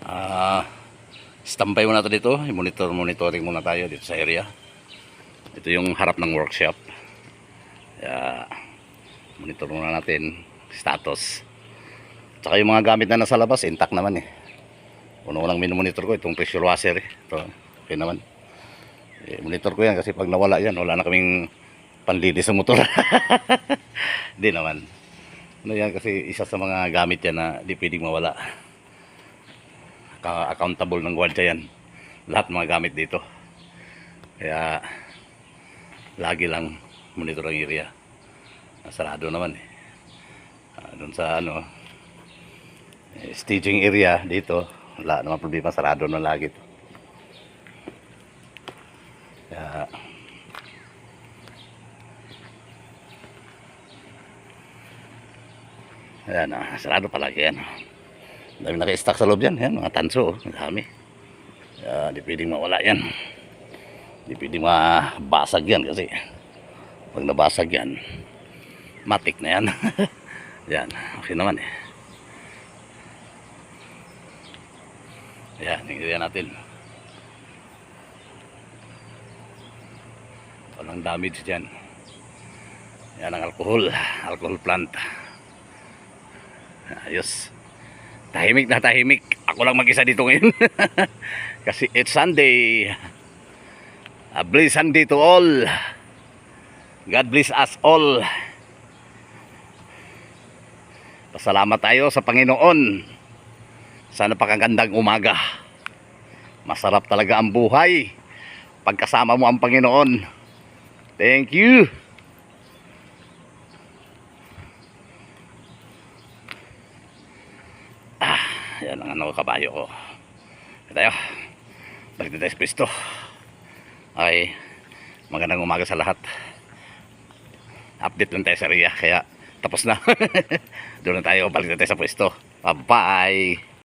Ah, Standby muna natin dito. Monitoring muna tayo dito sa area. Ito yung harap ng workshop. Kaya monitor muna natin status. Tsaka yung mga gamit na nasa labas, intact naman eh. Unang minomonitor ko itong pressure washer eh. Ito, okay naman. Monitor ko yan kasi pag nawala yan, wala na kaming panlinis sa motor. Hindi naman. Ano yan kasi isa sa mga gamit yan na di pwedeng mawala. Accountable ng gwardiya yan. Lahat mga gamit dito. Kaya lagi lang monitor ang area. Sarado naman eh. Doon sa staging area dito, wala naman problema, sarado na lagi to. Kaya ayan, sarado palagi yan. Dami naka-stack sa loob yan. Ayan, mga tanso, dami. Di pwedeng mawala yan. Di pwedeng mabasag yan kasi pag nabasag yan, matik na yan. Yan, okay naman eh. Ayan, tingnan natin. Walang damage dyan. Yan ang alcohol plant. Ayos. Tahimik na tahimik. Ako lang mag-isa dito ngayon. Kasi it's Sunday. A blessed Sunday to all. God bless us all. Pasalamat tayo sa Panginoon. Sana pakagandang umaga. Masarap talaga ang buhay pagkasama mo ang Panginoon. Thank you. Yan ang kabayo ko. Tayo. Balik na tayo sa pwesto. Okay. Magandang umaga sa lahat. Update lang tayo sa area. Kaya tapos na. Doon na tayo. Balik na tayo sa pwesto. Bye.